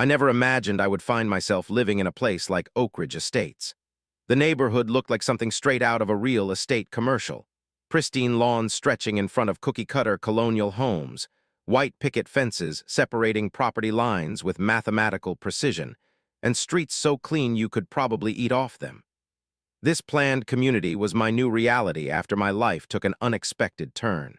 I never imagined I would find myself living in a place like Oak Ridge Estates. The neighborhood looked like something straight out of a real estate commercial. Pristine lawns stretching in front of cookie-cutter colonial homes, white picket fences separating property lines with mathematical precision, and streets so clean you could probably eat off them. This planned community was my new reality after my life took an unexpected turn.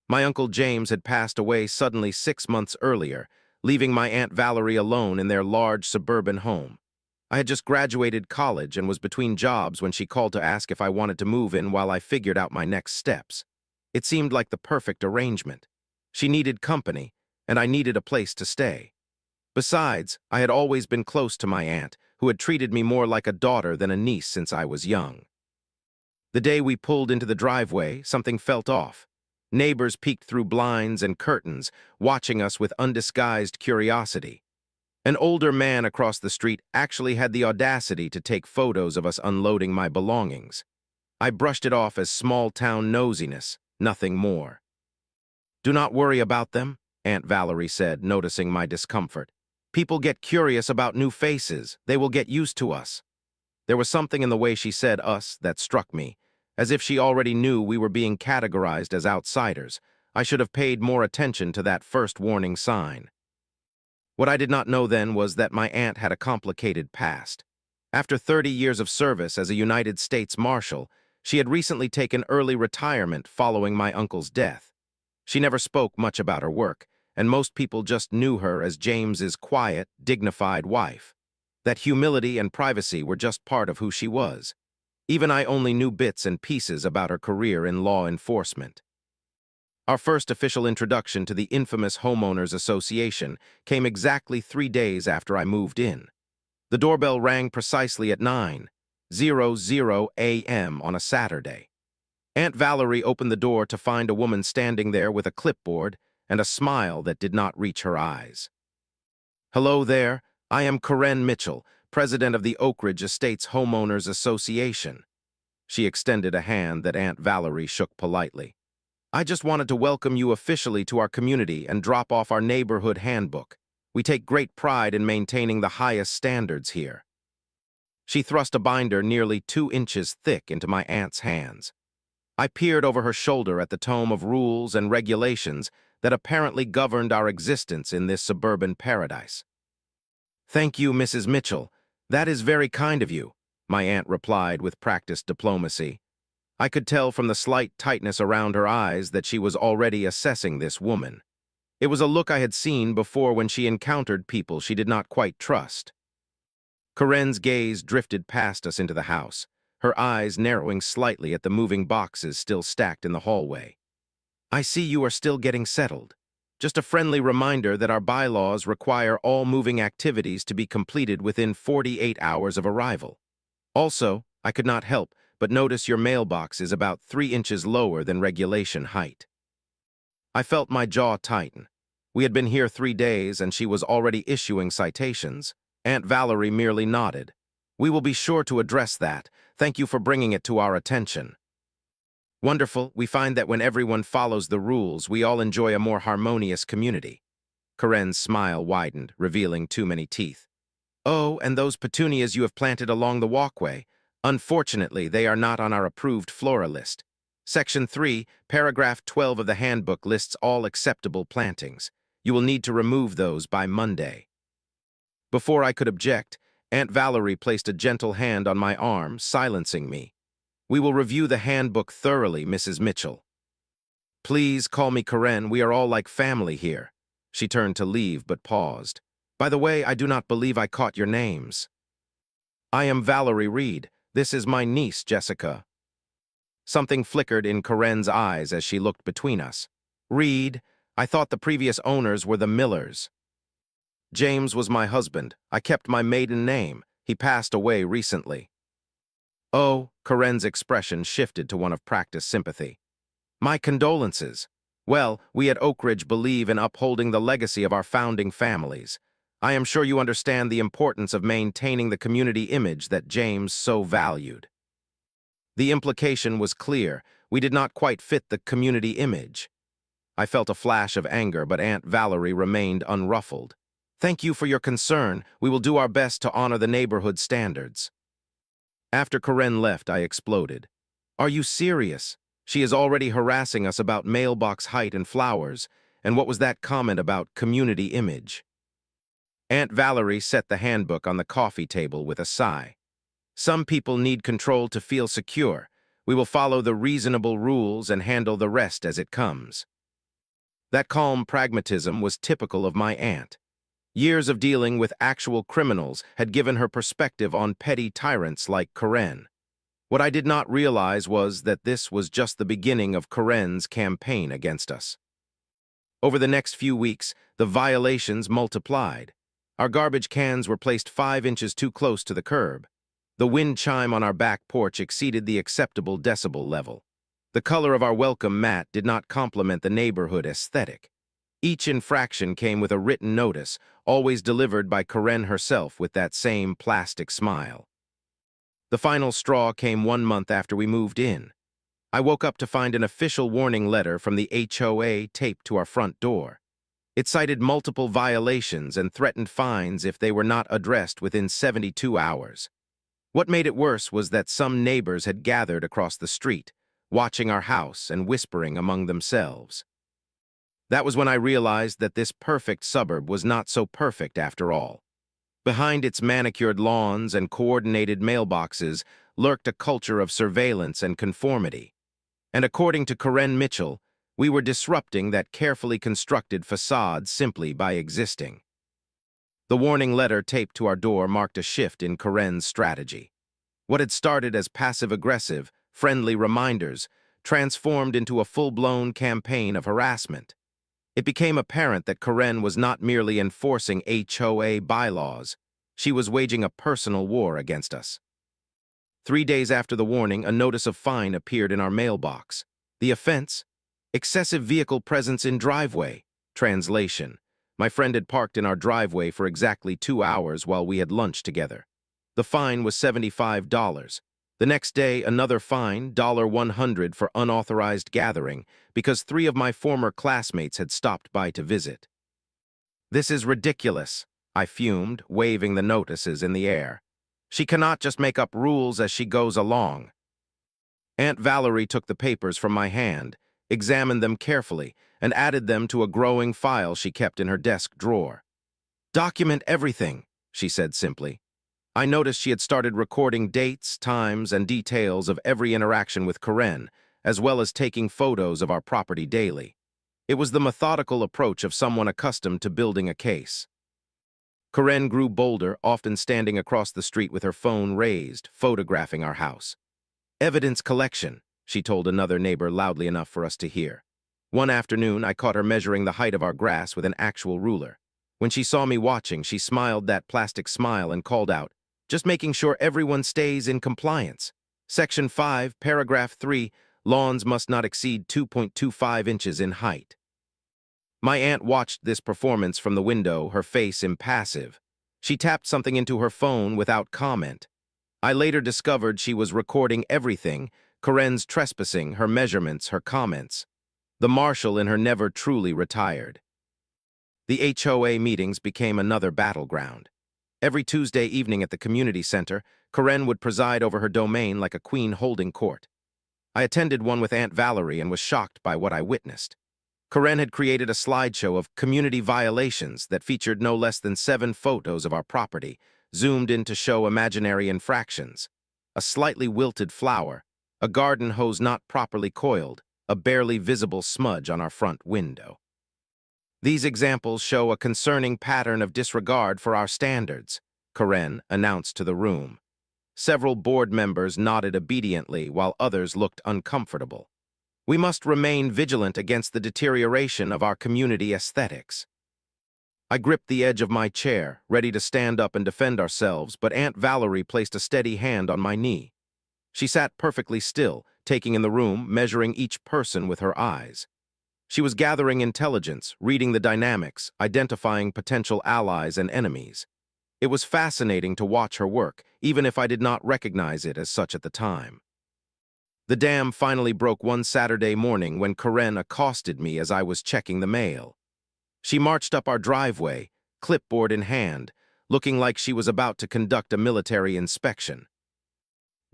My Uncle James had passed away suddenly 6 months earlier, leaving my Aunt Valerie alone in their large suburban home. I had just graduated college and was between jobs when she called to ask if I wanted to move in while I figured out my next steps. It seemed like the perfect arrangement. She needed company, and I needed a place to stay. Besides, I had always been close to my aunt, who had treated me more like a daughter than a niece since I was young. The day we pulled into the driveway, something felt off. Neighbors peeked through blinds and curtains, watching us with undisguised curiosity. An older man across the street actually had the audacity to take photos of us unloading my belongings. I brushed it off as small-town nosiness, nothing more. "Do not worry about them," Aunt Valerie said, noticing my discomfort. "People get curious about new faces. They will get used to us." There was something in the way she said "us" that struck me, as if she already knew we were being categorized as outsiders. I should have paid more attention to that first warning sign. What I did not know then was that my aunt had a complicated past. After 30 years of service as a United States Marshal, she had recently taken early retirement following my uncle's death. She never spoke much about her work, and most people just knew her as James's quiet, dignified wife. That humility and privacy were just part of who she was. Even I only knew bits and pieces about her career in law enforcement. Our first official introduction to the infamous Homeowners Association came exactly 3 days after I moved in. The doorbell rang precisely at 9:00 a.m. on a Saturday. Aunt Valerie opened the door to find a woman standing there with a clipboard and a smile that did not reach her eyes. "Hello there, I am Karen Mitchell, president of the Oak Ridge Estates Homeowners Association." She extended a hand that Aunt Valerie shook politely. "I just wanted to welcome you officially to our community and drop off our neighborhood handbook. We take great pride in maintaining the highest standards here." She thrust a binder nearly 2 inches thick into my aunt's hands. I peered over her shoulder at the tome of rules and regulations that apparently governed our existence in this suburban paradise. "Thank you, Mrs. Mitchell. That is very kind of you," my aunt replied with practiced diplomacy. I could tell from the slight tightness around her eyes that she was already assessing this woman. It was a look I had seen before when she encountered people she did not quite trust. Karen's gaze drifted past us into the house, her eyes narrowing slightly at the moving boxes still stacked in the hallway. "I see you are still getting settled. Just a friendly reminder that our bylaws require all moving activities to be completed within 48 hours of arrival. Also, I could not help but notice your mailbox is about 3 inches lower than regulation height." I felt my jaw tighten. We had been here 3 days and she was already issuing citations. Aunt Valerie merely nodded. "We will be sure to address that. Thank you for bringing it to our attention." "Wonderful. We find that when everyone follows the rules, we all enjoy a more harmonious community." Karen's smile widened, revealing too many teeth. "Oh, and those petunias you have planted along the walkway. Unfortunately, they are not on our approved flora list. Section 3, paragraph 12 of the handbook lists all acceptable plantings. You will need to remove those by Monday." Before I could object, Aunt Valerie placed a gentle hand on my arm, silencing me. "We will review the handbook thoroughly, Mrs. Mitchell." "Please call me Karen. We are all like family here." She turned to leave but paused. "By the way, I do not believe I caught your names." "I am Valerie Reed. This is my niece, Jessica." Something flickered in Karen's eyes as she looked between us. "Reed, I thought the previous owners were the Millers." "James was my husband. I kept my maiden name. He passed away recently." "Oh," Karen's expression shifted to one of practiced sympathy. "My condolences. Well, we at Oak Ridge believe in upholding the legacy of our founding families. I am sure you understand the importance of maintaining the community image that James so valued." The implication was clear. We did not quite fit the community image. I felt a flash of anger, but Aunt Valerie remained unruffled. Thank you for your concern. We will do our best to honor the neighborhood standards. After Karen left, I exploded. Are you serious? She is already harassing us about mailbox height and flowers, and what was that comment about community image? Aunt Valerie set the handbook on the coffee table with a sigh. Some people need control to feel secure. We will follow the reasonable rules and handle the rest as it comes. That calm pragmatism was typical of my aunt. Years of dealing with actual criminals had given her perspective on petty tyrants like Karen. What I did not realize was that this was just the beginning of Karen's campaign against us. Over the next few weeks, the violations multiplied. Our garbage cans were placed 5 inches too close to the curb. The wind chime on our back porch exceeded the acceptable decibel level. The color of our welcome mat did not complement the neighborhood aesthetic. Each infraction came with a written notice, always delivered by Karen herself with that same plastic smile. The final straw came 1 month after we moved in. I woke up to find an official warning letter from the HOA taped to our front door. It cited multiple violations and threatened fines if they were not addressed within 72 hours. What made it worse was that some neighbors had gathered across the street, watching our house and whispering among themselves. That was when I realized that this perfect suburb was not so perfect after all. Behind its manicured lawns and coordinated mailboxes lurked a culture of surveillance and conformity. And according to Karen Mitchell, we were disrupting that carefully constructed facade simply by existing. The warning letter taped to our door marked a shift in Karen's strategy. What had started as passive-aggressive, friendly reminders transformed into a full-blown campaign of harassment. It became apparent that Karen was not merely enforcing HOA bylaws, she was waging a personal war against us. 3 days after the warning, a notice of fine appeared in our mailbox. The offense? Excessive vehicle presence in driveway. Translation: my friend had parked in our driveway for exactly 2 hours while we had lunch together. The fine was $75. The next day, another fine, $100 for unauthorized gathering, because 3 of my former classmates had stopped by to visit. This is ridiculous, I fumed, waving the notices in the air. She cannot just make up rules as she goes along. Aunt Valerie took the papers from my hand, examined them carefully, and added them to a growing file she kept in her desk drawer. "Document everything," she said simply. I noticed she had started recording dates, times, and details of every interaction with Karen, as well as taking photos of our property daily. It was the methodical approach of someone accustomed to building a case. Karen grew bolder, often standing across the street with her phone raised, photographing our house. "Evidence collection," she told another neighbor loudly enough for us to hear. One afternoon, I caught her measuring the height of our grass with an actual ruler. When she saw me watching, she smiled that plastic smile and called out, "Just making sure everyone stays in compliance. Section 5, paragraph 3, lawns must not exceed 2.25 inches in height." My aunt watched this performance from the window, her face impassive. She tapped something into her phone without comment. I later discovered she was recording everything: Karen's trespassing, her measurements, her comments. The Marshal in her never truly retired. The HOA meetings became another battleground. Every Tuesday evening at the community center, Karen would preside over her domain like a queen holding court. I attended one with Aunt Valerie and was shocked by what I witnessed. Karen had created a slideshow of community violations that featured no less than 7 photos of our property, zoomed in to show imaginary infractions. A slightly wilted flower, a garden hose not properly coiled, a barely visible smudge on our front window. These examples show a concerning pattern of disregard for our standards, Karen announced to the room. Several board members nodded obediently while others looked uncomfortable. We must remain vigilant against the deterioration of our community aesthetics. I gripped the edge of my chair, ready to stand up and defend ourselves, but Aunt Valerie placed a steady hand on my knee. She sat perfectly still, taking in the room, measuring each person with her eyes. She was gathering intelligence, reading the dynamics, identifying potential allies and enemies. It was fascinating to watch her work, even if I did not recognize it as such at the time. The dam finally broke one Saturday morning when Karen accosted me as I was checking the mail. She marched up our driveway, clipboard in hand, looking like she was about to conduct a military inspection.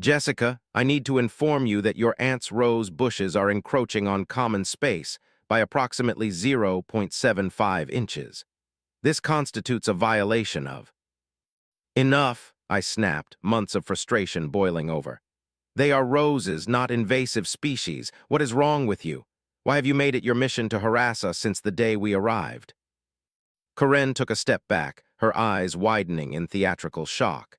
"Jessica, I need to inform you that your aunt's rose bushes are encroaching on common space by approximately 0.75 inches. This constitutes a violation of—" "Enough," I snapped, months of frustration boiling over. "They are roses, not invasive species. What is wrong with you? Why have you made it your mission to harass us since the day we arrived?" Karen took a step back, her eyes widening in theatrical shock.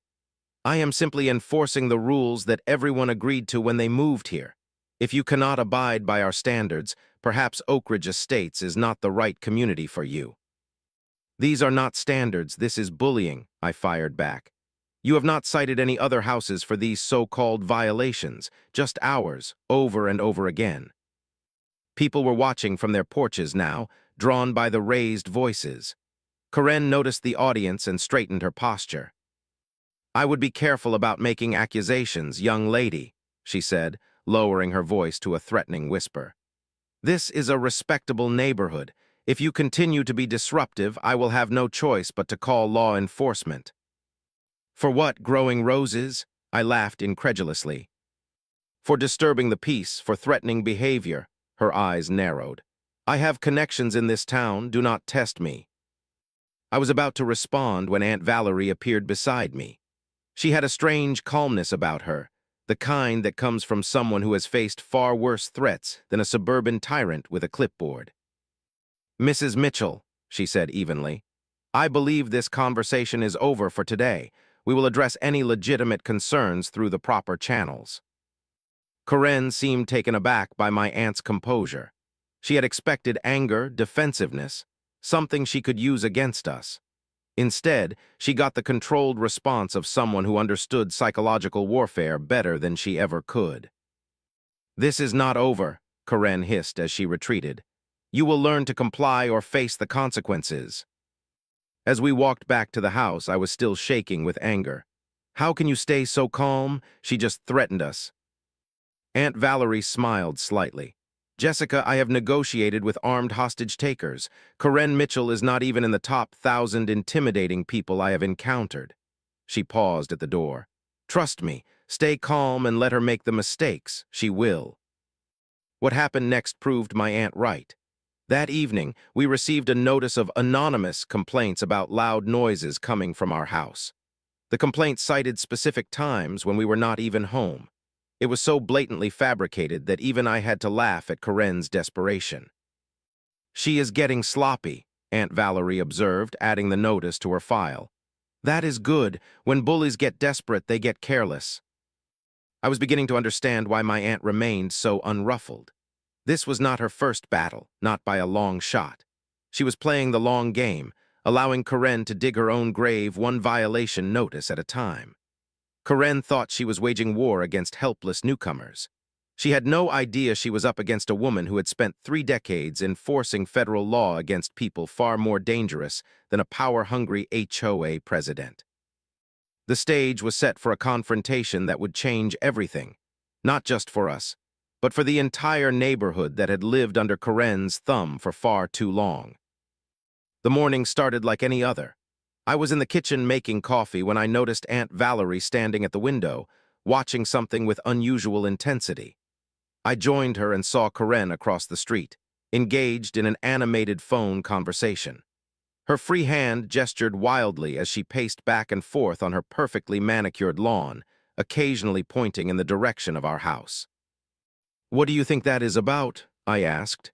"I am simply enforcing the rules that everyone agreed to when they moved here. If you cannot abide by our standards, perhaps Oak Ridge Estates is not the right community for you." "These are not standards, this is bullying," I fired back. "You have not cited any other houses for these so-called violations, just ours, over and over again." People were watching from their porches now, drawn by the raised voices. Karen noticed the audience and straightened her posture. "I would be careful about making accusations, young lady," she said, lowering her voice to a threatening whisper. "This is a respectable neighborhood. If you continue to be disruptive, I will have no choice but to call law enforcement." "For what, growing roses?" I laughed incredulously. "For disturbing the peace, for threatening behavior." Her eyes narrowed. "I have connections in this town, do not test me." I was about to respond when Aunt Valerie appeared beside me. She had a strange calmness about her, the kind that comes from someone who has faced far worse threats than a suburban tyrant with a clipboard. "Mrs. Mitchell," she said evenly, "I believe this conversation is over for today. We will address any legitimate concerns through the proper channels." Karen seemed taken aback by my aunt's composure. She had expected anger, defensiveness, something she could use against us. Instead, she got the controlled response of someone who understood psychological warfare better than she ever could. "This is not over," Karen hissed as she retreated. "You will learn to comply or face the consequences." As we walked back to the house, I was still shaking with anger. "How can you stay so calm? She just threatened us." Aunt Valerie smiled slightly. "Jessica, I have negotiated with armed hostage-takers. Karen Mitchell is not even in the top 1,000 intimidating people I have encountered." She paused at the door. "Trust me, stay calm and let her make the mistakes. She will." What happened next proved my aunt right. That evening, we received a notice of anonymous complaints about loud noises coming from our house. The complaints cited specific times when we were not even home. It was so blatantly fabricated that even I had to laugh at Karen's desperation. "She is getting sloppy," Aunt Valerie observed, adding the notice to her file. "That is good. When bullies get desperate, they get careless." I was beginning to understand why my aunt remained so unruffled. This was not her first battle, not by a long shot. She was playing the long game, allowing Karen to dig her own grave one violation notice at a time. Karen thought she was waging war against helpless newcomers. She had no idea she was up against a woman who had spent 3 decades enforcing federal law against people far more dangerous than a power-hungry HOA president. The stage was set for a confrontation that would change everything, not just for us, but for the entire neighborhood that had lived under Karen's thumb for far too long. The morning started like any other. I was in the kitchen making coffee when I noticed Aunt Valerie standing at the window, watching something with unusual intensity. I joined her and saw Karen across the street, engaged in an animated phone conversation. Her free hand gestured wildly as she paced back and forth on her perfectly manicured lawn, occasionally pointing in the direction of our house. "What do you think that is about?" I asked.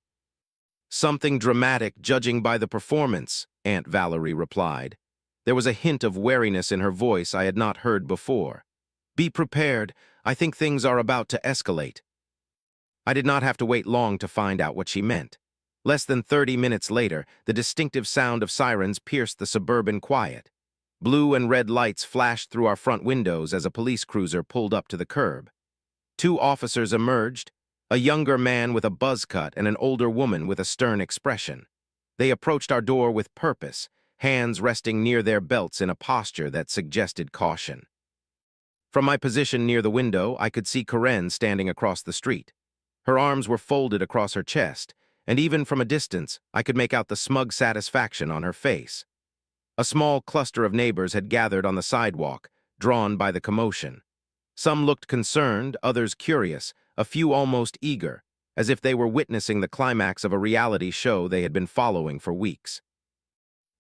"Something dramatic, judging by the performance," Aunt Valerie replied. There was a hint of wariness in her voice I had not heard before. "Be prepared. I think things are about to escalate." I did not have to wait long to find out what she meant. Less than 30 minutes later, the distinctive sound of sirens pierced the suburban quiet. Blue and red lights flashed through our front windows as a police cruiser pulled up to the curb. 2 officers emerged, a younger man with a buzz cut and an older woman with a stern expression. They approached our door with purpose, hands resting near their belts in a posture that suggested caution. From my position near the window, I could see Karen standing across the street. Her arms were folded across her chest, and even from a distance, I could make out the smug satisfaction on her face. A small cluster of neighbors had gathered on the sidewalk, drawn by the commotion. Some looked concerned, others curious, a few almost eager, as if they were witnessing the climax of a reality show they had been following for weeks.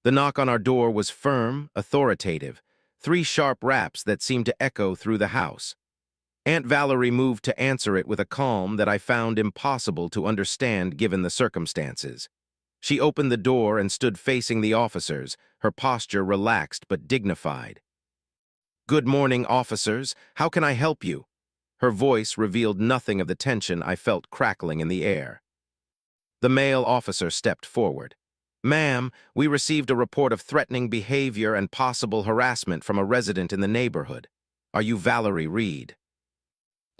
The knock on our door was firm, authoritative, three sharp raps that seemed to echo through the house. Aunt Valerie moved to answer it with a calm that I found impossible to understand given the circumstances. She opened the door and stood facing the officers, her posture relaxed but dignified. "Good morning, officers. How can I help you?" Her voice revealed nothing of the tension I felt crackling in the air. The male officer stepped forward. "Ma'am, we received a report of threatening behavior and possible harassment from a resident in the neighborhood. Are you Valerie Reed?"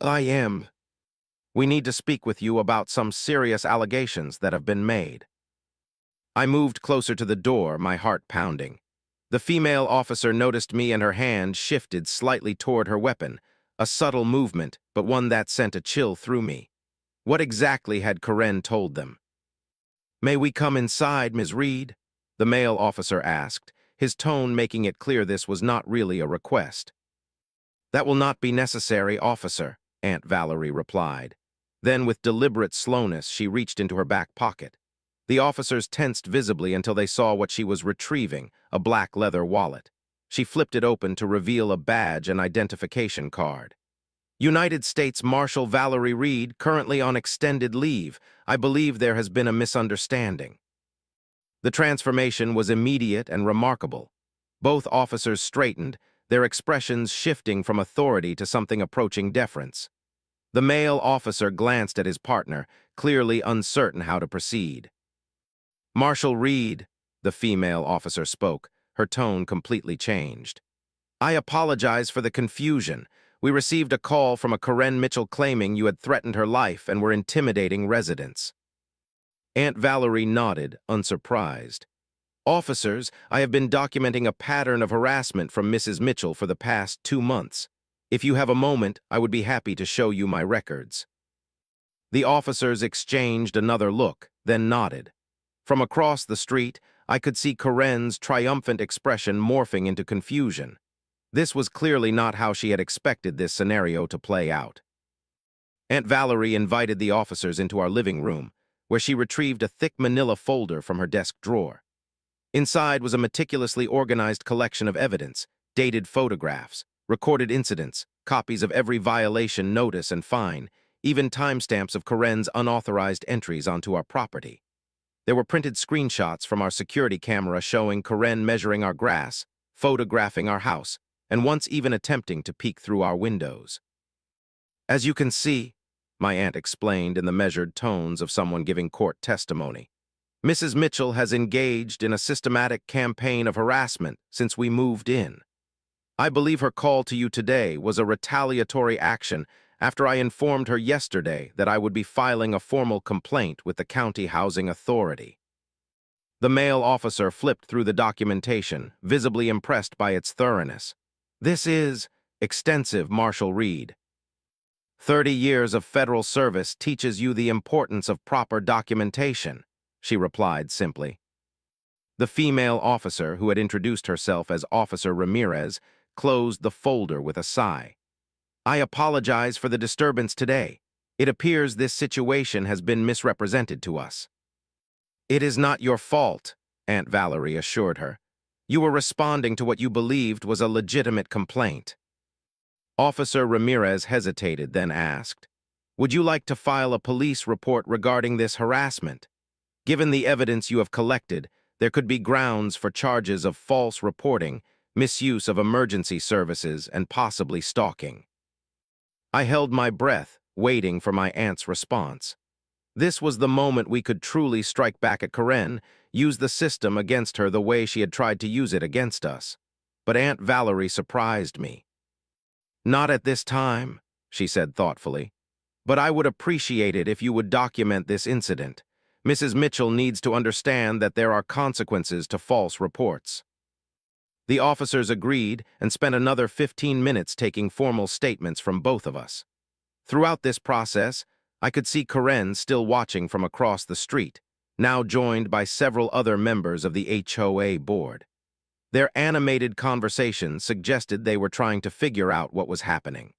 "I am." "We need to speak with you about some serious allegations that have been made." I moved closer to the door, my heart pounding. The female officer noticed me and her hand shifted slightly toward her weapon, a subtle movement, but one that sent a chill through me. What exactly had Karen told them? "May we come inside, Ms. Reed?" the male officer asked, his tone making it clear this was not really a request. "That will not be necessary, officer," Aunt Valerie replied. Then, with deliberate slowness, she reached into her back pocket. The officers tensed visibly until they saw what she was retrieving, a black leather wallet. She flipped it open to reveal a badge and identification card. "United States Marshal Valerie Reed, currently on extended leave. I believe there has been a misunderstanding." The transformation was immediate and remarkable. Both officers straightened, their expressions shifting from authority to something approaching deference. The male officer glanced at his partner, clearly uncertain how to proceed. "Marshal Reed," the female officer spoke, her tone completely changed. "I apologize for the confusion. We received a call from a Karen Mitchell claiming you had threatened her life and were intimidating residents." Aunt Valerie nodded, unsurprised. "Officers, I have been documenting a pattern of harassment from Mrs. Mitchell for the past 2 months. If you have a moment, I would be happy to show you my records." The officers exchanged another look, then nodded. From across the street, I could see Karen's triumphant expression morphing into confusion. This was clearly not how she had expected this scenario to play out. Aunt Valerie invited the officers into our living room, where she retrieved a thick manila folder from her desk drawer. Inside was a meticulously organized collection of evidence, dated photographs, recorded incidents, copies of every violation notice and fine, even timestamps of Karen's unauthorized entries onto our property. There were printed screenshots from our security camera showing Karen measuring our grass, photographing our house, and once even attempting to peek through our windows. "As you can see," my aunt explained in the measured tones of someone giving court testimony, "Mrs. Mitchell has engaged in a systematic campaign of harassment since we moved in. I believe her call to you today was a retaliatory action after I informed her yesterday that I would be filing a formal complaint with the County Housing Authority." The male officer flipped through the documentation, visibly impressed by its thoroughness. "This is extensive, Marshal Reed. 30 years of federal service teaches you the importance of proper documentation," she replied simply. The female officer, who had introduced herself as Officer Ramirez, closed the folder with a sigh. "I apologize for the disturbance today. It appears this situation has been misrepresented to us." "It is not your fault," Aunt Valerie assured her. "You were responding to what you believed was a legitimate complaint." Officer Ramirez hesitated, then asked, "Would you like to file a police report regarding this harassment? Given the evidence you have collected, there could be grounds for charges of false reporting, misuse of emergency services, and possibly stalking." I held my breath, waiting for my aunt's response. This was the moment we could truly strike back at Karen, use the system against her the way she had tried to use it against us. But Aunt Valerie surprised me. "Not at this time," she said thoughtfully. "But I would appreciate it if you would document this incident. Mrs. Mitchell needs to understand that there are consequences to false reports." The officers agreed and spent another 15 minutes taking formal statements from both of us. Throughout this process, I could see Karen still watching from across the street, now joined by several other members of the HOA board. Their animated conversation suggested they were trying to figure out what was happening.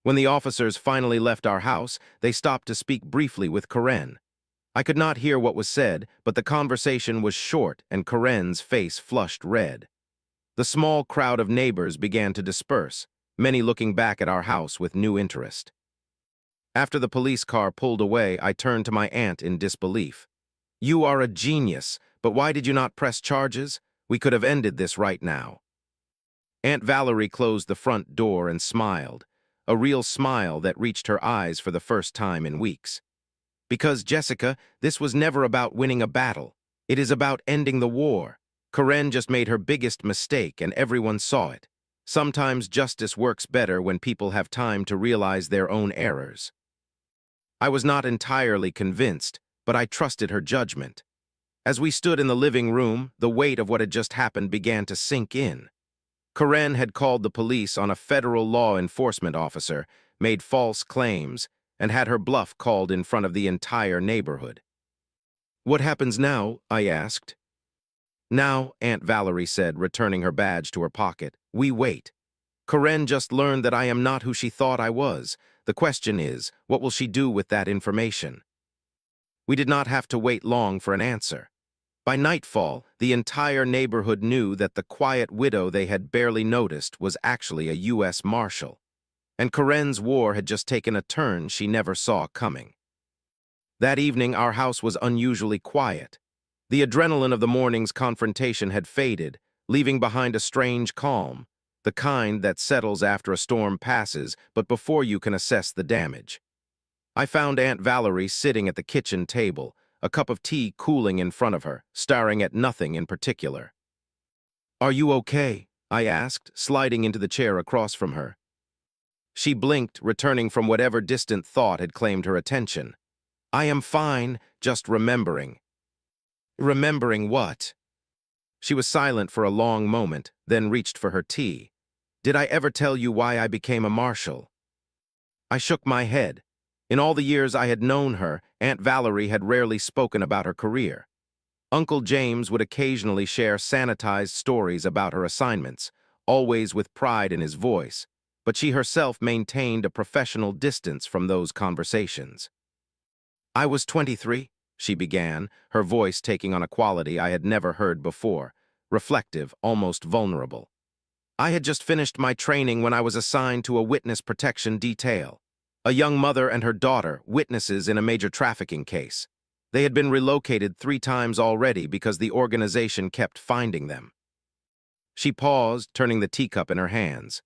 When the officers finally left our house, they stopped to speak briefly with Karen. I could not hear what was said, but the conversation was short and Karen's face flushed red. The small crowd of neighbors began to disperse, many looking back at our house with new interest. After the police car pulled away, I turned to my aunt in disbelief. "You are a genius, but why did you not press charges? We could have ended this right now." Aunt Valerie closed the front door and smiled, a real smile that reached her eyes for the first time in weeks. "Because, Jessica, this was never about winning a battle. It is about ending the war. Karen just made her biggest mistake and everyone saw it. Sometimes justice works better when people have time to realize their own errors." I was not entirely convinced, but I trusted her judgment. As we stood in the living room, the weight of what had just happened began to sink in. Karen had called the police on a federal law enforcement officer, made false claims, and had her bluff called in front of the entire neighborhood. "What happens now?" I asked. "Now," Aunt Valerie said, returning her badge to her pocket, "we wait. Karen just learned that I am not who she thought I was. The question is, what will she do with that information?" We did not have to wait long for an answer. By nightfall, the entire neighborhood knew that the quiet widow they had barely noticed was actually a U.S. Marshal, and Karen's war had just taken a turn she never saw coming. That evening, our house was unusually quiet. The adrenaline of the morning's confrontation had faded, leaving behind a strange calm, the kind that settles after a storm passes, but before you can assess the damage. I found Aunt Valerie sitting at the kitchen table, a cup of tea cooling in front of her, staring at nothing in particular. "Are you okay?" I asked, sliding into the chair across from her. She blinked, returning from whatever distant thought had claimed her attention. "I am fine, just remembering." "Remembering what?" She was silent for a long moment, then reached for her tea. "Did I ever tell you why I became a marshal?" I shook my head. In all the years I had known her, Aunt Valerie had rarely spoken about her career. Uncle James would occasionally share sanitized stories about her assignments, always with pride in his voice, but she herself maintained a professional distance from those conversations. "I was 23, she began, her voice taking on a quality I had never heard before, reflective, almost vulnerable. "I had just finished my training when I was assigned to a witness protection detail. A young mother and her daughter, witnesses in a major trafficking case. They had been relocated 3 times already because the organization kept finding them." She paused, turning the teacup in her hands.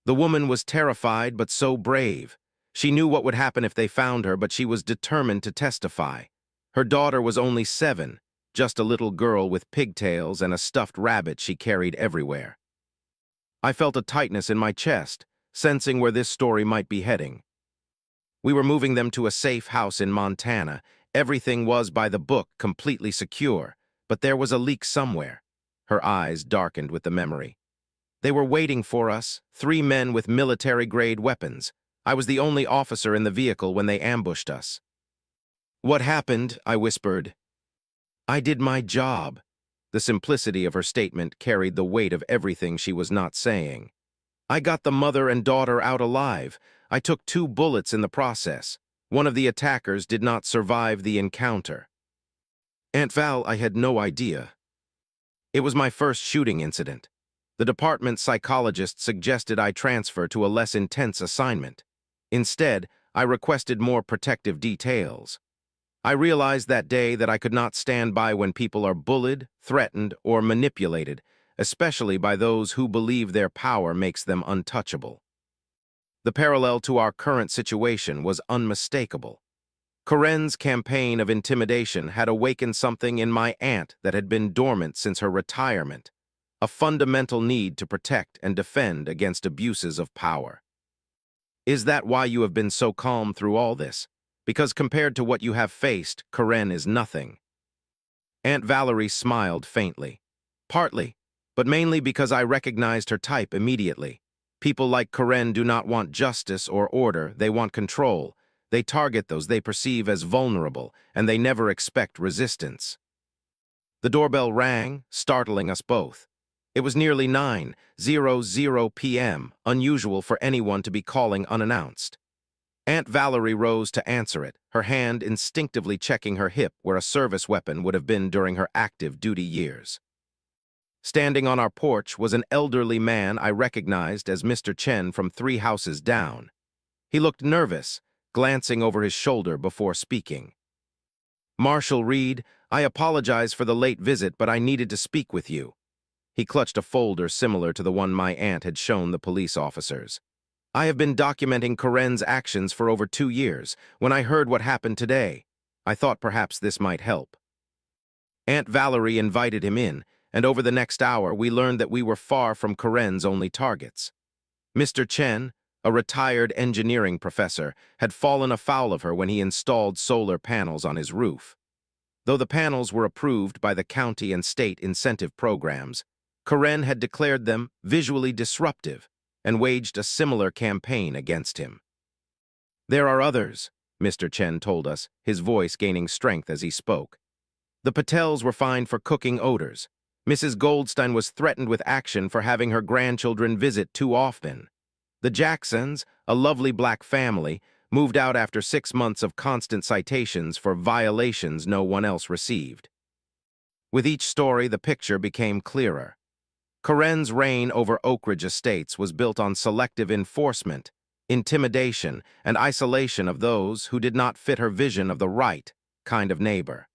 The woman was terrified but so brave. She knew what would happen if they found her, but she was determined to testify. Her daughter was only 7, just a little girl with pigtails and a stuffed rabbit she carried everywhere. I felt a tightness in my chest, sensing where this story might be heading. We were moving them to a safe house in Montana. Everything was by the book, completely secure, but there was a leak somewhere. Her eyes darkened with the memory. "They were waiting for us, 3 men with military-grade weapons. I was the only officer in the vehicle when they ambushed us." "What happened?" I whispered. "I did my job." The simplicity of her statement carried the weight of everything she was not saying. "I got the mother and daughter out alive. I took 2 bullets in the process. One of the attackers did not survive the encounter." "Aunt Val, I had no idea." "It was my first shooting incident. The department psychologist suggested I transfer to a less intense assignment. Instead, I requested more protective details. I realized that day that I could not stand by when people are bullied, threatened, or manipulated, especially by those who believe their power makes them untouchable." The parallel to our current situation was unmistakable. Karen's campaign of intimidation had awakened something in my aunt that had been dormant since her retirement, a fundamental need to protect and defend against abuses of power. "Is that why you have been so calm through all this? Because compared to what you have faced, Karen is nothing." Aunt Valerie smiled faintly. "Partly, but mainly because I recognized her type immediately. People like Karen do not want justice or order, they want control. They target those they perceive as vulnerable, and they never expect resistance." The doorbell rang, startling us both. It was nearly 9:00 p.m., unusual for anyone to be calling unannounced. Aunt Valerie rose to answer it, her hand instinctively checking her hip where a service weapon would have been during her active duty years. Standing on our porch was an elderly man I recognized as Mr. Chen from 3 houses down. He looked nervous, glancing over his shoulder before speaking. "Marshal Reed, I apologize for the late visit, but I needed to speak with you." He clutched a folder similar to the one my aunt had shown the police officers. "I have been documenting Karen's actions for over 2 years. When I heard what happened today, I thought perhaps this might help." Aunt Valerie invited him in, and over the next hour we learned that we were far from Karen's only targets. Mr. Chen, a retired engineering professor, had fallen afoul of her when he installed solar panels on his roof. Though the panels were approved by the county and state incentive programs, Karen had declared them visually disruptive and waged a similar campaign against him. "There are others," Mr. Chen told us, his voice gaining strength as he spoke. "The Patels were fined for cooking odors. Mrs. Goldstein was threatened with action for having her grandchildren visit too often. The Jacksons, a lovely black family, moved out after 6 months of constant citations for violations no one else received." With each story, the picture became clearer. Karen's reign over Oak Ridge Estates was built on selective enforcement, intimidation, and isolation of those who did not fit her vision of the right kind of neighbor.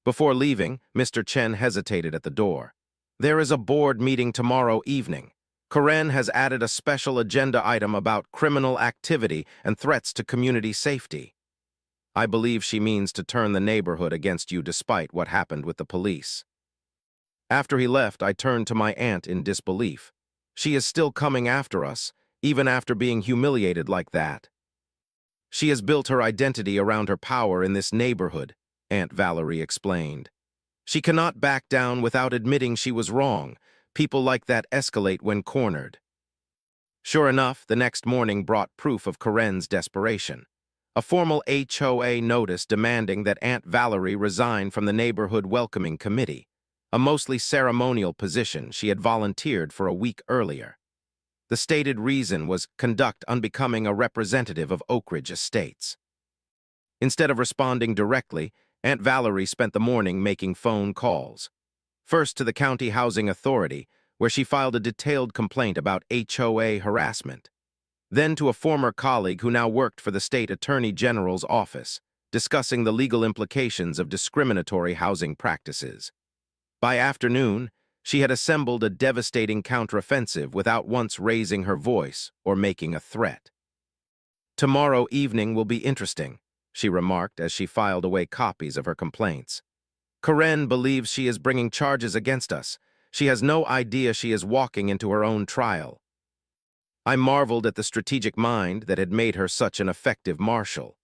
Before leaving, Mr. Chen hesitated at the door. "There is a board meeting tomorrow evening. Karen has added a special agenda item about criminal activity and threats to community safety. I believe she means to turn the neighborhood against you despite what happened with the police." After he left, I turned to my aunt in disbelief. "She is still coming after us, even after being humiliated like that." "She has built her identity around her power in this neighborhood," Aunt Valerie explained. "She cannot back down without admitting she was wrong. People like that escalate when cornered." Sure enough, the next morning brought proof of Karen's desperation. A formal HOA notice demanding that Aunt Valerie resign from the neighborhood welcoming committee, a mostly ceremonial position she had volunteered for a week earlier. The stated reason was conduct unbecoming a representative of Oak Ridge Estates. Instead of responding directly, Aunt Valerie spent the morning making phone calls. First to the County Housing Authority, where she filed a detailed complaint about HOA harassment. Then to a former colleague who now worked for the State Attorney General's office, discussing the legal implications of discriminatory housing practices. By afternoon, she had assembled a devastating counteroffensive without once raising her voice or making a threat. "Tomorrow evening will be interesting," she remarked as she filed away copies of her complaints. "Karen believes she is bringing charges against us. She has no idea she is walking into her own trial." I marveled at the strategic mind that had made her such an effective marshal.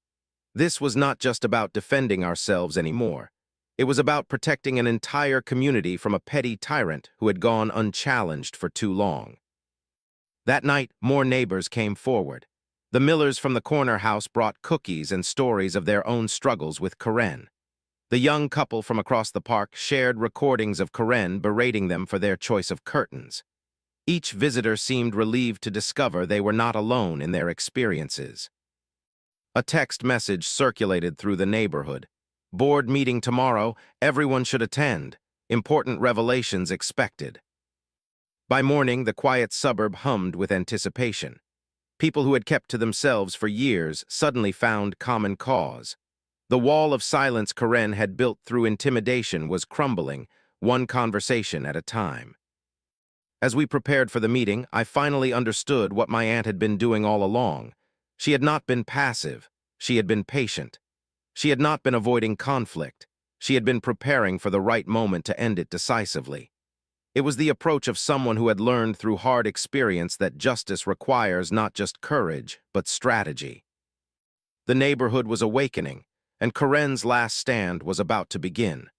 This was not just about defending ourselves anymore. It was about protecting an entire community from a petty tyrant who had gone unchallenged for too long. That night, more neighbors came forward. The Millers from the corner house brought cookies and stories of their own struggles with Karen. The young couple from across the park shared recordings of Karen berating them for their choice of curtains. Each visitor seemed relieved to discover they were not alone in their experiences. A text message circulated through the neighborhood. "Board meeting tomorrow, everyone should attend. Important revelations expected." By morning, the quiet suburb hummed with anticipation. People who had kept to themselves for years suddenly found common cause. The wall of silence Karen had built through intimidation was crumbling, one conversation at a time. As we prepared for the meeting, I finally understood what my aunt had been doing all along. She had not been passive. She had been patient. She had not been avoiding conflict. She had been preparing for the right moment to end it decisively. It was the approach of someone who had learned through hard experience that justice requires not just courage, but strategy. The neighborhood was awakening, and Karen's last stand was about to begin.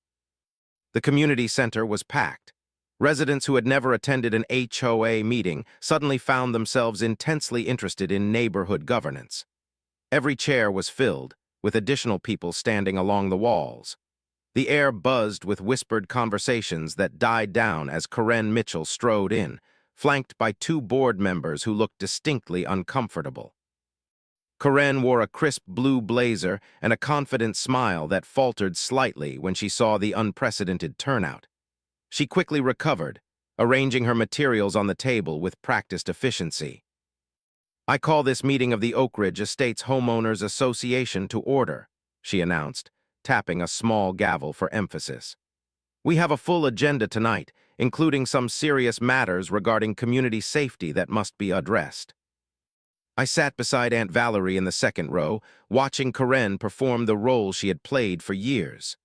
The community center was packed. Residents who had never attended an HOA meeting suddenly found themselves intensely interested in neighborhood governance. Every chair was filled, with additional people standing along the walls. The air buzzed with whispered conversations that died down as Karen Mitchell strode in, flanked by two board members who looked distinctly uncomfortable. Karen wore a crisp blue blazer and a confident smile that faltered slightly when she saw the unprecedented turnout. She quickly recovered, arranging her materials on the table with practiced efficiency. "I call this meeting of the Oak Ridge Estates Homeowners Association to order," she announced, tapping a small gavel for emphasis. "We have a full agenda tonight, including some serious matters regarding community safety that must be addressed." I sat beside Aunt Valerie in the second row, watching Karen perform the role she had played for years.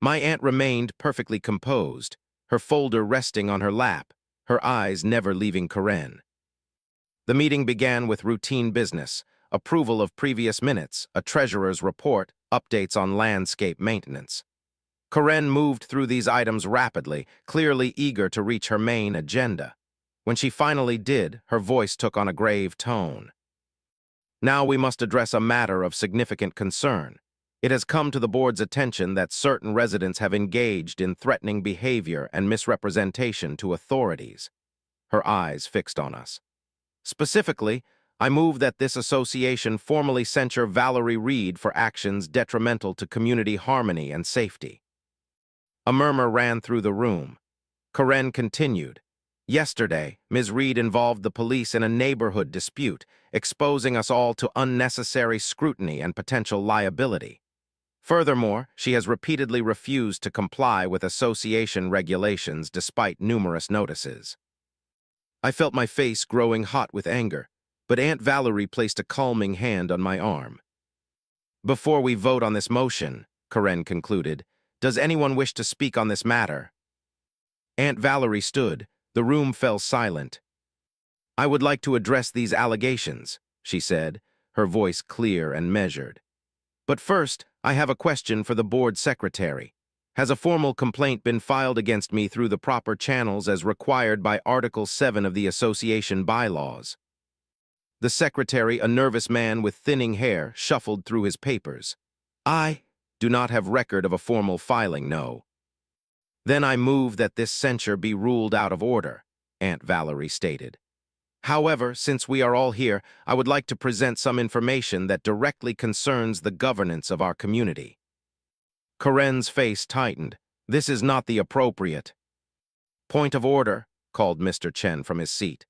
My aunt remained perfectly composed, her folder resting on her lap, her eyes never leaving Karen. The meeting began with routine business: approval of previous minutes, a treasurer's report, updates on landscape maintenance. Karen moved through these items rapidly, clearly eager to reach her main agenda. When she finally did, her voice took on a grave tone. "Now we must address a matter of significant concern. It has come to the board's attention that certain residents have engaged in threatening behavior and misrepresentation to authorities." Her eyes fixed on us. "Specifically, I move that this association formally censure Valerie Reed for actions detrimental to community harmony and safety." A murmur ran through the room. Karen continued. "Yesterday, Ms. Reed involved the police in a neighborhood dispute, exposing us all to unnecessary scrutiny and potential liability. Furthermore, she has repeatedly refused to comply with association regulations despite numerous notices." I felt my face growing hot with anger, but Aunt Valerie placed a calming hand on my arm. "Before we vote on this motion," Karen concluded, "does anyone wish to speak on this matter?" Aunt Valerie stood. The room fell silent. "I would like to address these allegations," she said, her voice clear and measured. "But first, I have a question for the board secretary. Has a formal complaint been filed against me through the proper channels as required by Article 7 of the association bylaws?" The secretary, a nervous man with thinning hair, shuffled through his papers. "I do not have record of a formal filing, no." "Then I move that this censure be ruled out of order," Aunt Valerie stated. "However, since we are all here, I would like to present some information that directly concerns the governance of our community." Karen's face tightened. "This is not the appropriate." "Point of order," called Mr. Chen from his seat.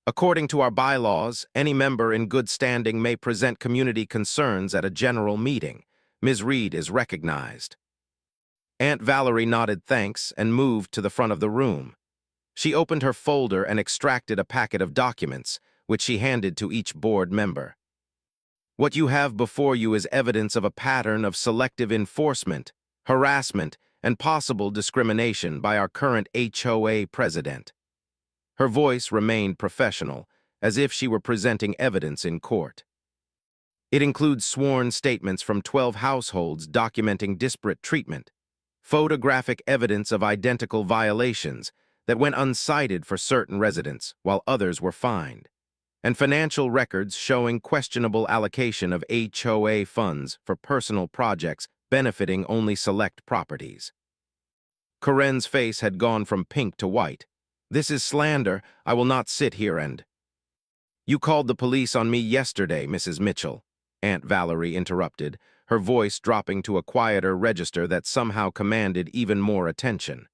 "According to our bylaws, any member in good standing may present community concerns at a general meeting. Ms. Reed is recognized." Aunt Valerie nodded thanks and moved to the front of the room. She opened her folder and extracted a packet of documents, which she handed to each board member. "What you have before you is evidence of a pattern of selective enforcement, harassment, and possible discrimination by our current HOA president." Her voice remained professional, as if she were presenting evidence in court. "It includes sworn statements from 12 households documenting disparate treatment, photographic evidence of identical violations that went uncited for certain residents while others were fined, and financial records showing questionable allocation of HOA funds for personal projects benefiting only select properties." Karen's face had gone from pink to white. "This is slander. I will not sit here and—" "You called the police on me yesterday, Mrs. Mitchell," Aunt Valerie interrupted, her voice dropping to a quieter register that somehow commanded even more attention.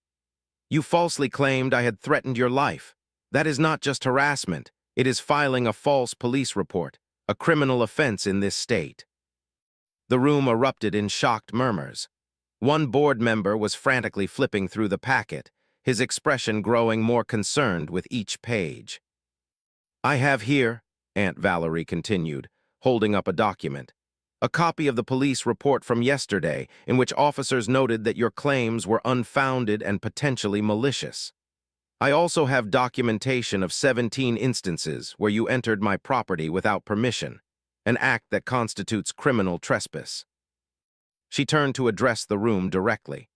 "You falsely claimed I had threatened your life. That is not just harassment. It is filing a false police report, a criminal offense in this state." The room erupted in shocked murmurs. One board member was frantically flipping through the packet, his expression growing more concerned with each page. "I have here," Aunt Valerie continued, holding up a document, "a copy of the police report from yesterday in which officers noted that your claims were unfounded and potentially malicious. I also have documentation of 17 instances where you entered my property without permission, an act that constitutes criminal trespass." She turned to address the room directly.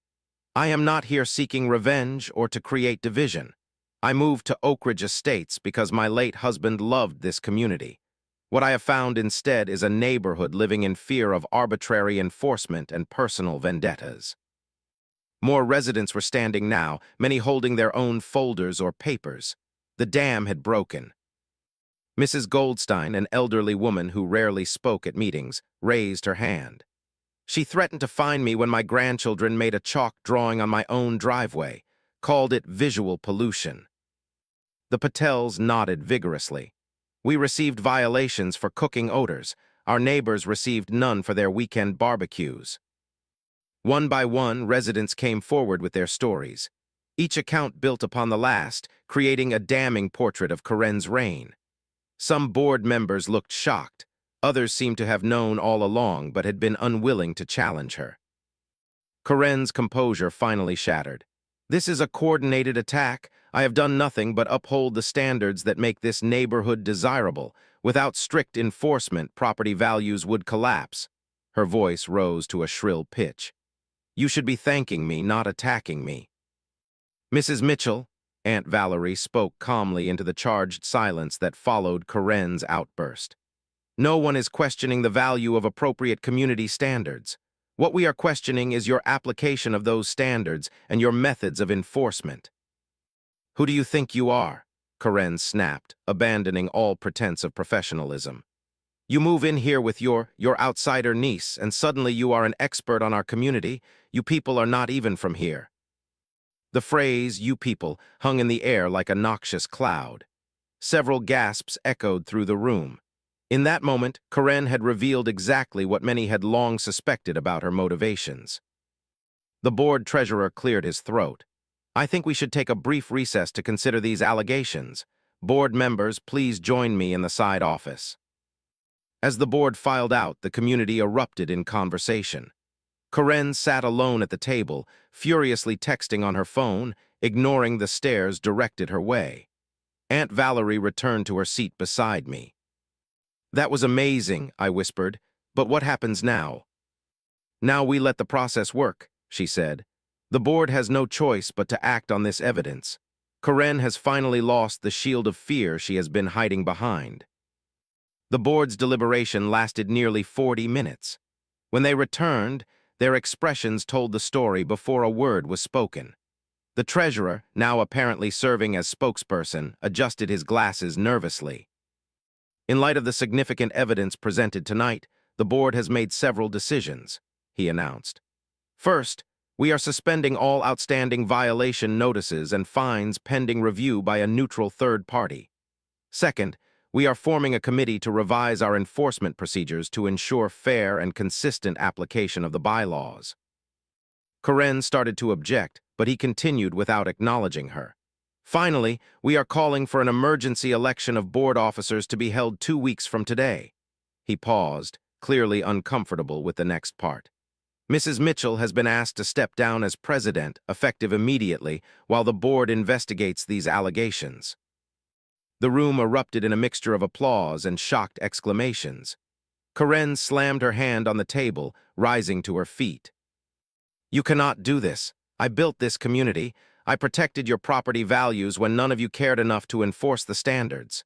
"I am not here seeking revenge or to create division. I moved to Oak Ridge Estates because my late husband loved this community. What I have found instead is a neighborhood living in fear of arbitrary enforcement and personal vendettas." More residents were standing now, many holding their own folders or papers. The dam had broken. Mrs. Goldstein, an elderly woman who rarely spoke at meetings, raised her hand. She threatened to fine me when my grandchildren made a chalk drawing on my own driveway, called it visual pollution. The Patels nodded vigorously. We received violations for cooking odors. Our neighbors received none for their weekend barbecues. One by one, residents came forward with their stories. Each account built upon the last, creating a damning portrait of Karen's reign. Some board members looked shocked. Others seemed to have known all along but had been unwilling to challenge her. Karen's composure finally shattered. This is a coordinated attack. I have done nothing but uphold the standards that make this neighborhood desirable. Without strict enforcement, property values would collapse. Her voice rose to a shrill pitch. You should be thanking me, not attacking me. Mrs. Mitchell, Aunt Valerie spoke calmly into the charged silence that followed Karen's outburst. No one is questioning the value of appropriate community standards. What we are questioning is your application of those standards and your methods of enforcement. Who do you think you are? Karen snapped, abandoning all pretense of professionalism. You move in here with your outsider niece, and suddenly you are an expert on our community. You people are not even from here. The phrase, you people, hung in the air like a noxious cloud. Several gasps echoed through the room. In that moment, Karen had revealed exactly what many had long suspected about her motivations. The board treasurer cleared his throat. I think we should take a brief recess to consider these allegations. Board members, please join me in the side office. As the board filed out, the community erupted in conversation. Karen sat alone at the table, furiously texting on her phone, ignoring the stares directed her way. Aunt Valerie returned to her seat beside me. That was amazing, I whispered, but what happens now? Now we let the process work, she said. The board has no choice but to act on this evidence. Karen has finally lost the shield of fear she has been hiding behind. The board's deliberation lasted nearly 40 minutes. When they returned, their expressions told the story before a word was spoken. The treasurer, now apparently serving as spokesperson, adjusted his glasses nervously. In light of the significant evidence presented tonight, the board has made several decisions, he announced. First, we are suspending all outstanding violation notices and fines pending review by a neutral third party. Second, we are forming a committee to revise our enforcement procedures to ensure fair and consistent application of the bylaws. Karen started to object, but he continued without acknowledging her. Finally, we are calling for an emergency election of board officers to be held 2 weeks from today. He paused, clearly uncomfortable with the next part. Mrs. Mitchell has been asked to step down as president, effective immediately, while the board investigates these allegations. The room erupted in a mixture of applause and shocked exclamations. Karen slammed her hand on the table, rising to her feet. You cannot do this. I built this community. I protected your property values when none of you cared enough to enforce the standards.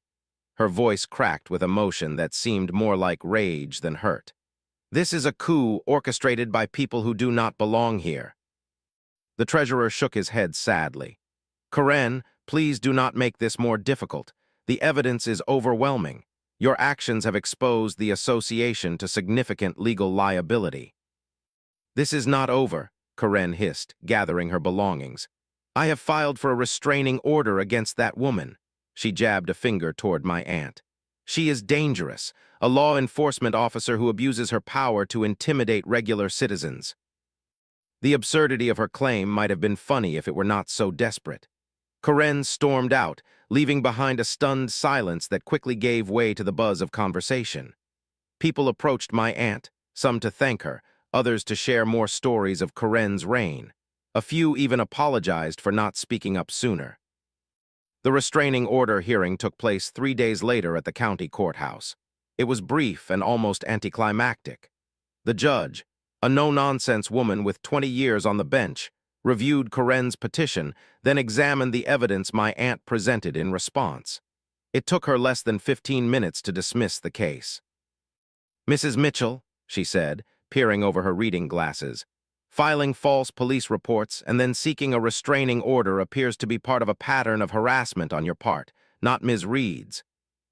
Her voice cracked with emotion that seemed more like rage than hurt. This is a coup orchestrated by people who do not belong here. The treasurer shook his head sadly. Karen, please do not make this more difficult. The evidence is overwhelming. Your actions have exposed the association to significant legal liability. This is not over, Karen hissed, gathering her belongings. I have filed for a restraining order against that woman. She jabbed a finger toward my aunt. She is dangerous, a law enforcement officer who abuses her power to intimidate regular citizens. The absurdity of her claim might have been funny if it were not so desperate. Karen stormed out, leaving behind a stunned silence that quickly gave way to the buzz of conversation. People approached my aunt, some to thank her, others to share more stories of Karen's reign. A few even apologized for not speaking up sooner. The restraining order hearing took place 3 days later at the county courthouse. It was brief and almost anticlimactic. The judge, a no-nonsense woman with 20 years on the bench, reviewed Karen's petition, then examined the evidence my aunt presented in response. It took her less than 15 minutes to dismiss the case. Mrs. Mitchell, she said, peering over her reading glasses, Filing false police reports and then seeking a restraining order appears to be part of a pattern of harassment on your part, not Ms. Reed's.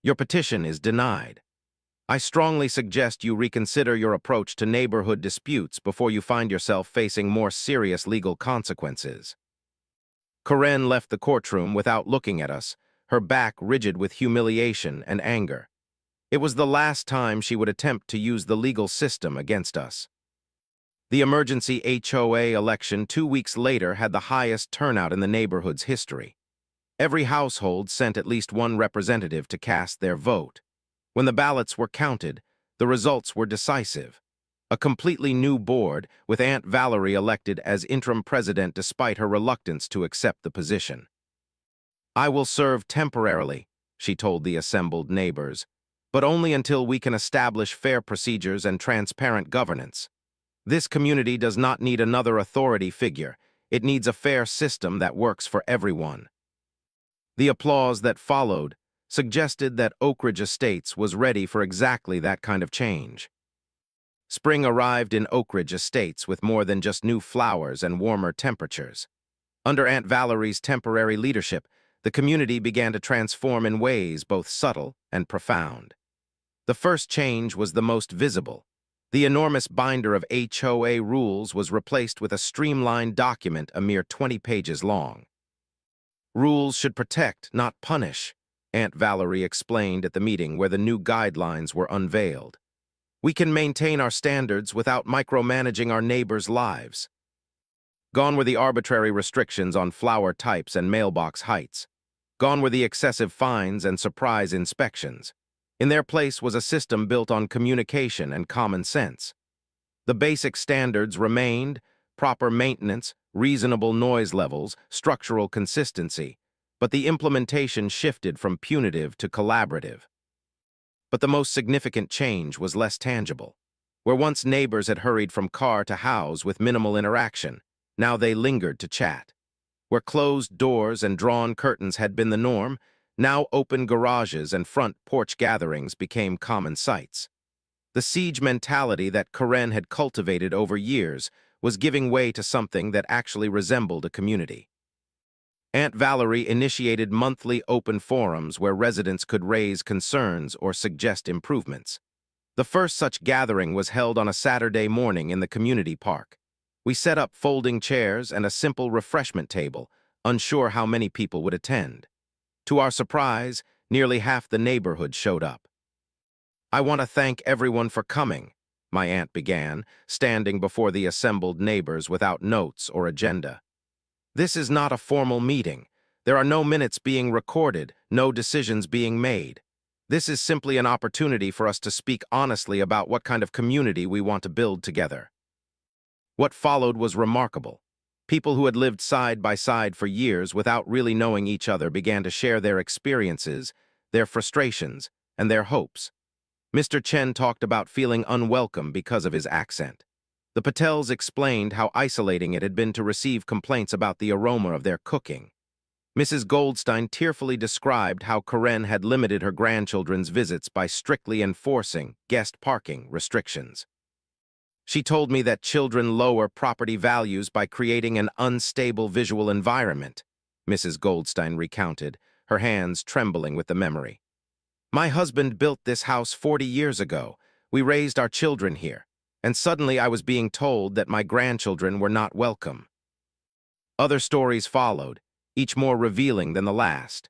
Your petition is denied. I strongly suggest you reconsider your approach to neighborhood disputes before you find yourself facing more serious legal consequences. Karen left the courtroom without looking at us, her back rigid with humiliation and anger. It was the last time she would attempt to use the legal system against us. The emergency HOA election 2 weeks later had the highest turnout in the neighborhood's history. Every household sent at least one representative to cast their vote. When the ballots were counted, the results were decisive. A completely new board, with Aunt Valerie elected as interim president despite her reluctance to accept the position. "I will serve temporarily," she told the assembled neighbors, "but only until we can establish fair procedures and transparent governance. This community does not need another authority figure. It needs a fair system that works for everyone." The applause that followed suggested that Oak Ridge Estates was ready for exactly that kind of change. Spring arrived in Oak Ridge Estates with more than just new flowers and warmer temperatures. Under Aunt Valerie's temporary leadership, the community began to transform in ways both subtle and profound. The first change was the most visible. The enormous binder of HOA rules was replaced with a streamlined document a mere 20 pages long. "Rules should protect, not punish," Aunt Valerie explained at the meeting where the new guidelines were unveiled. "We can maintain our standards without micromanaging our neighbors' lives." Gone were the arbitrary restrictions on flower types and mailbox heights. Gone were the excessive fines and surprise inspections. In their place was a system built on communication and common sense. The basic standards remained: proper maintenance, reasonable noise levels, structural consistency, but the implementation shifted from punitive to collaborative. But the most significant change was less tangible. Where once neighbors had hurried from car to house with minimal interaction, now they lingered to chat. Where closed doors and drawn curtains had been the norm, now open garages and front porch gatherings became common sights. The siege mentality that Karen had cultivated over years was giving way to something that actually resembled a community. Aunt Valerie initiated monthly open forums where residents could raise concerns or suggest improvements. The first such gathering was held on a Saturday morning in the community park. We set up folding chairs and a simple refreshment table, unsure how many people would attend. To our surprise, nearly half the neighborhood showed up. "I want to thank everyone for coming," my aunt began, standing before the assembled neighbors without notes or agenda. "This is not a formal meeting. There are no minutes being recorded, no decisions being made. This is simply an opportunity for us to speak honestly about what kind of community we want to build together." What followed was remarkable. People who had lived side by side for years without really knowing each other began to share their experiences, their frustrations, and their hopes. Mr. Chen talked about feeling unwelcome because of his accent. The Patels explained how isolating it had been to receive complaints about the aroma of their cooking. Mrs. Goldstein tearfully described how Karen had limited her grandchildren's visits by strictly enforcing guest parking restrictions. "She told me that children lower property values by creating an unstable visual environment," Mrs. Goldstein recounted, her hands trembling with the memory. "My husband built this house 40 years ago. We raised our children here, and suddenly I was being told that my grandchildren were not welcome." Other stories followed, each more revealing than the last.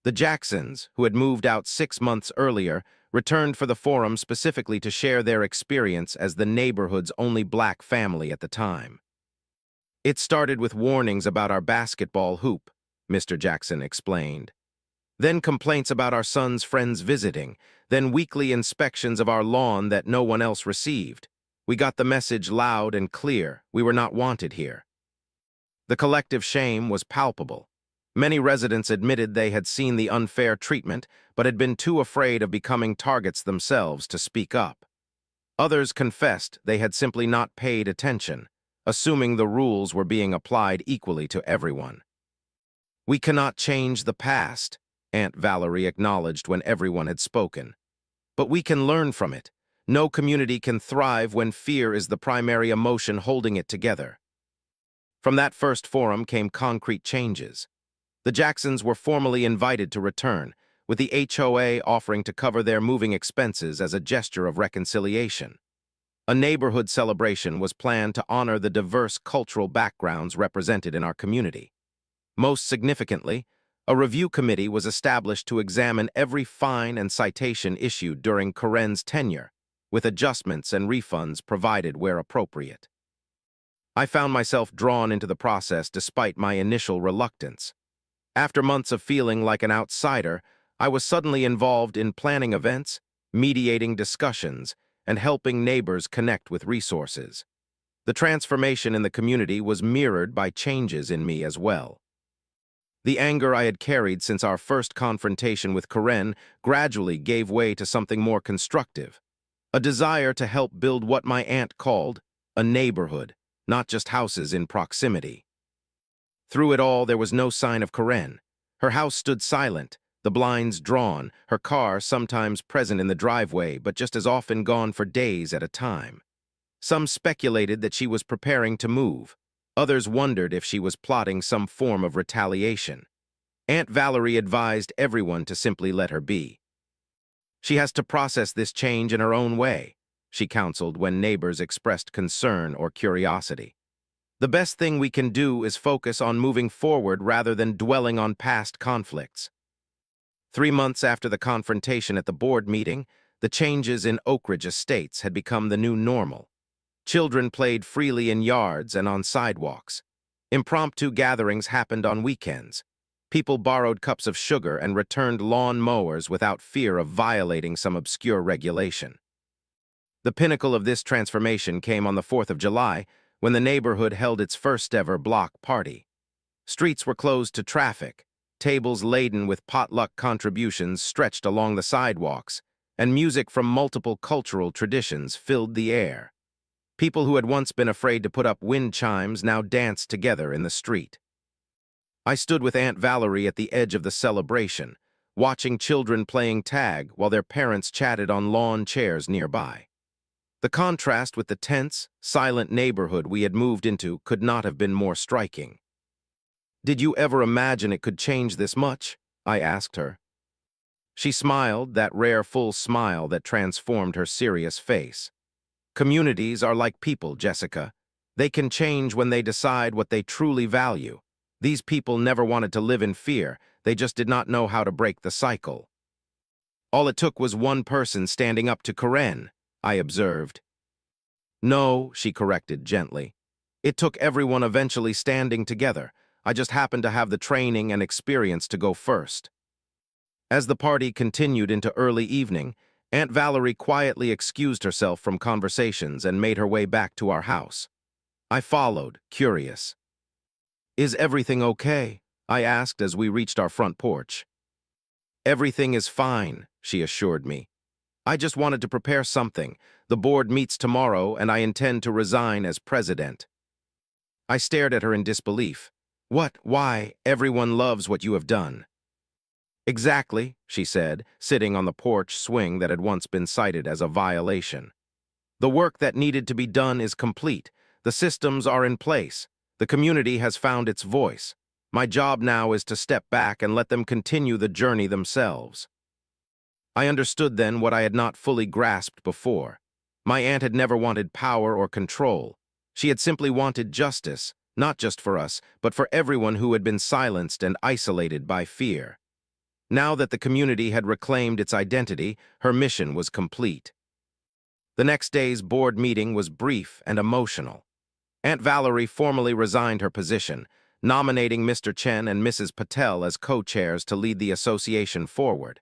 The Jacksons, who had moved out 6 months earlier, returned for the forum specifically to share their experience as the neighborhood's only black family at the time. "It started with warnings about our basketball hoop," Mr. Jackson explained. "Then complaints about our son's friends visiting, then weekly inspections of our lawn that no one else received. We got the message loud and clear: we were not wanted here." The collective shame was palpable. Many residents admitted they had seen the unfair treatment, but had been too afraid of becoming targets themselves to speak up. Others confessed they had simply not paid attention, assuming the rules were being applied equally to everyone. "We cannot change the past," Aunt Valerie acknowledged when everyone had spoken. "But we can learn from it. No community can thrive when fear is the primary emotion holding it together. From that first forum came concrete changes. The Jacksons were formally invited to return, with the HOA offering to cover their moving expenses as a gesture of reconciliation. A neighborhood celebration was planned to honor the diverse cultural backgrounds represented in our community. Most significantly, a review committee was established to examine every fine and citation issued during Karen's tenure, with adjustments and refunds provided where appropriate. I found myself drawn into the process despite my initial reluctance. After months of feeling like an outsider, I was suddenly involved in planning events, mediating discussions, and helping neighbors connect with resources. The transformation in the community was mirrored by changes in me as well. The anger I had carried since our first confrontation with Karen gradually gave way to something more constructive, a desire to help build what my aunt called a neighborhood, not just houses in proximity. Through it all, there was no sign of Karen. Her house stood silent, the blinds drawn, her car sometimes present in the driveway, but just as often gone for days at a time. Some speculated that she was preparing to move. Others wondered if she was plotting some form of retaliation. Aunt Valerie advised everyone to simply let her be. She has to process this change in her own way, she counseled when neighbors expressed concern or curiosity. The best thing we can do is focus on moving forward rather than dwelling on past conflicts. 3 months after the confrontation at the board meeting, the changes in Oak Ridge Estates had become the new normal. Children played freely in yards and on sidewalks. Impromptu gatherings happened on weekends. People borrowed cups of sugar and returned lawn mowers without fear of violating some obscure regulation. The pinnacle of this transformation came on the 4th of July, when the neighborhood held its first-ever block party. Streets were closed to traffic, tables laden with potluck contributions stretched along the sidewalks, and music from multiple cultural traditions filled the air. People who had once been afraid to put up wind chimes now danced together in the street. I stood with Aunt Valerie at the edge of the celebration, watching children playing tag while their parents chatted on lawn chairs nearby. The contrast with the tense, silent neighborhood we had moved into could not have been more striking. "Did you ever imagine it could change this much?" I asked her. She smiled, that rare full smile that transformed her serious face. "Communities are like people, Jessica. They can change when they decide what they truly value. These people never wanted to live in fear, they just did not know how to break the cycle." "All it took was one person standing up to Karen," I observed. "No," she corrected gently. "It took everyone eventually standing together. I just happened to have the training and experience to go first." As the party continued into early evening, Aunt Valerie quietly excused herself from conversations and made her way back to our house. I followed, curious. "Is everything okay?" I asked as we reached our front porch. "Everything is fine," she assured me. "I just wanted to prepare something. The board meets tomorrow, and I intend to resign as president." I stared at her in disbelief. "What? Why? Everyone loves what you have done." "Exactly," she said, sitting on the porch swing that had once been cited as a violation. "The work that needed to be done is complete. The systems are in place. The community has found its voice. My job now is to step back and let them continue the journey themselves." I understood then what I had not fully grasped before. My aunt had never wanted power or control. She had simply wanted justice, not just for us, but for everyone who had been silenced and isolated by fear. Now that the community had reclaimed its identity, her mission was complete. The next day's board meeting was brief and emotional. Aunt Valerie formally resigned her position, nominating Mr. Chen and Mrs. Patel as co-chairs to lead the association forward.